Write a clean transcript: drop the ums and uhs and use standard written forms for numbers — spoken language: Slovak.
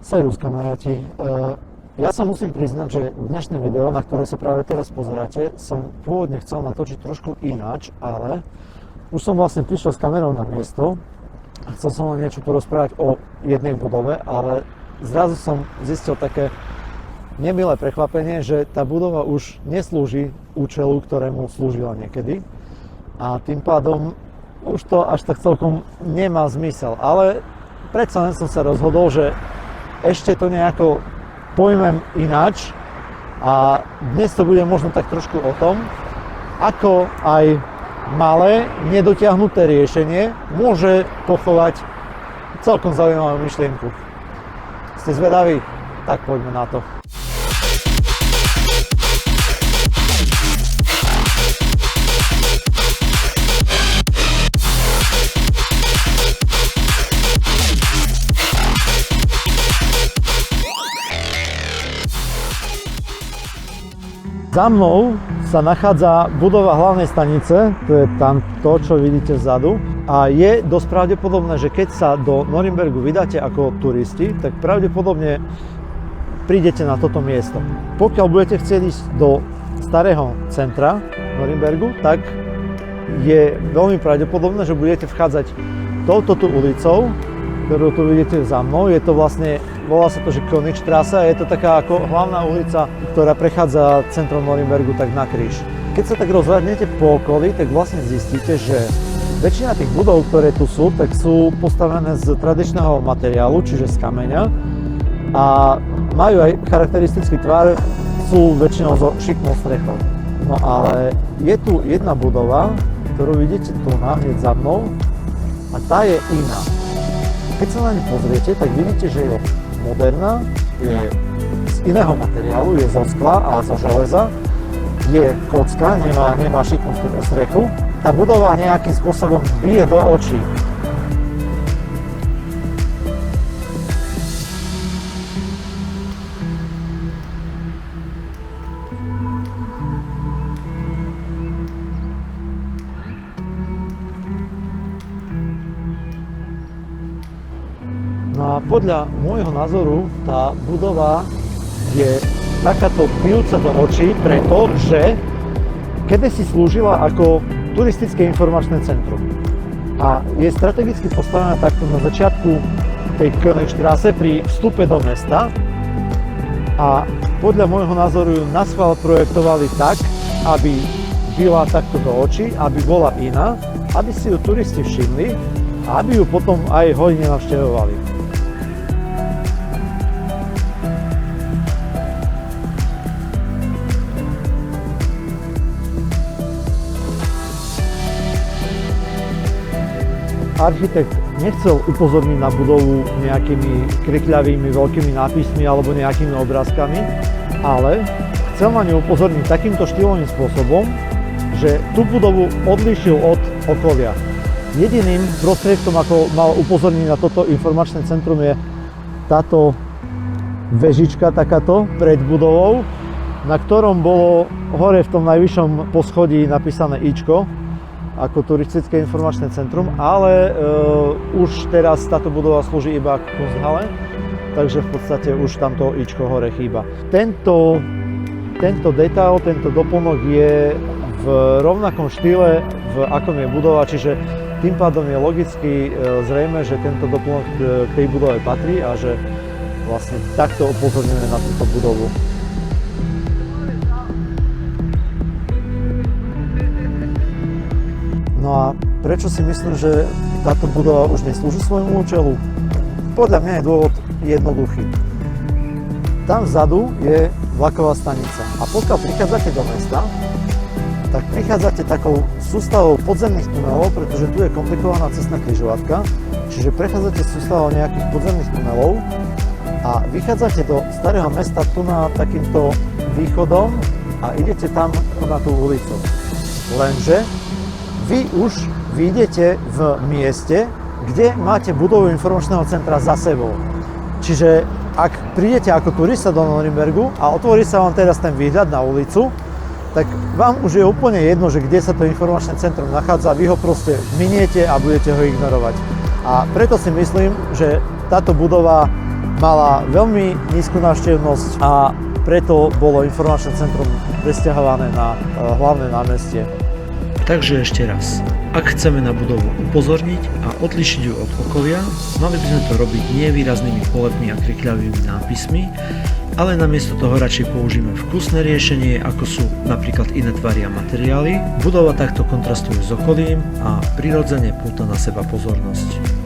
Servus kamaráti, ja sa musím priznať, že dnešné video, na ktoré sa práve teraz pozeráte, som pôvodne chcel natočiť trošku ináč, ale už som vlastne prišiel s kamerou na miesto a chcel som len niečo porozprávať o jednej budove, ale zrazu som zistil také nemilé prekvapenie, že tá budova už neslúži účelu, ktorému slúžila niekedy a tým pádom už to až tak celkom nemá zmysel, ale predsa len som sa rozhodol, že ešte to nejako pojmem ináč a dnes to bude možno tak trošku o tom, ako aj malé, nedotiahnuté riešenie môže pochovať celkom zaujímavú myšlienku. Ste zvedaví? Tak poďme na to. Za mnou sa nachádza budova hlavnej stanice, to je tam to, čo vidíte vzadu. A je dosť pravdepodobné, že keď sa do Norimbergu vydáte ako turisti, tak pravdepodobne prídete na toto miesto. Pokiaľ budete chcieť ísť do starého centra Norimbergu, tak je veľmi pravdepodobné, že budete vchádzať touto ulicou, ktorú tu vidíte za mnou. Je to vlastne, volá sa to, že Königstraße a je to taká ako hlavná ulica, ktorá prechádza centrom Norimbergu tak na kríž. Keď sa tak rozhľadnete po okolí, tak vlastne zistíte, že väčšina tých budov, ktoré tu sú, tak sú postavené z tradičného materiálu, čiže z kameňa a majú aj charakteristický tvar, sú väčšinou so šikmou strechou. No ale je tu jedna budova, ktorú vidíte tu hneď za mnou a tá je iná. Keď sa na ne pozriete, tak vidíte, že je moderná, je z iného materiálu, je zo skla, ale zo železa, je kocka, nemá šikmú strechu. Tá budova nejakým spôsobom bije do očí. No a podľa môjho názoru tá budova je takáto bijúca do očí, pretože kedysi slúžila ako turistické informačné centrum. A je strategicky postavená takto na začiatku tej Königstraße pri vstupe do mesta. A podľa môjho názoru ju naschvál projektovali tak, aby byla takto do očí, aby bola iná, aby si ju turisti všimli a aby ju potom aj hojne navštevovali. Architekt nechcel upozorniť na budovu nejakými krikľavými veľkými nápismi alebo nejakými obrázkami, ale chcel na ňu upozorniť takýmto štýlovým spôsobom, že tú budovu odlíšil od okolia. Jediným prostriedkom, ako mal upozorniť na toto informačné centrum, je táto vežička takáto pred budovou, na ktorom bolo hore v tom najvyššom poschodí napísané Ičko ako turistické informačné centrum, ale už teraz táto budova slúži iba ako Kunsthalle, takže v podstate už tamto Ičko hore chýba. Tento detail, tento doplnok je v rovnakom štýle, v akom je budova, čiže tým pádom je logicky zrejme, že tento doplnok k tej budove patrí a že vlastne takto upozorňujeme na túto budovu. No a prečo si myslím, že táto budova už neslúži svojmu účelu? Podľa mňa je dôvod jednoduchý. Tam vzadu je vlaková stanica a pokiaľ prichádzate do mesta, tak prichádzate takou sústavou podzemných tunelov, pretože tu je komplikovaná cestná križovatka, čiže prechádzate sústavou nejakých podzemných tunelov a vychádzate do starého mesta tu na takýmto východom a idete tam na tú ulicu. Lenže vy už vyjdete v mieste, kde máte budovu informačného centra za sebou. Čiže ak prídete ako turista do Norimbergu a otvorí sa vám teraz ten výhľad na ulicu, tak vám už je úplne jedno, že kde sa to informačné centrum nachádza, vy ho proste miniete a budete ho ignorovať. A preto si myslím, že táto budova mala veľmi nízku návštevnosť a preto bolo informačné centrum presťahované na hlavné námestie. Takže ešte raz, ak chceme na budovu upozorniť a odlišiť ju od okolia, mali by sme to robiť nie výraznými polepmi a krikľavými nápismi, ale namiesto toho radšej použijeme vkusné riešenie, ako sú napríklad iné tvary a materiály. Budova takto kontrastuje s okolím a prirodzene púta na seba pozornosť.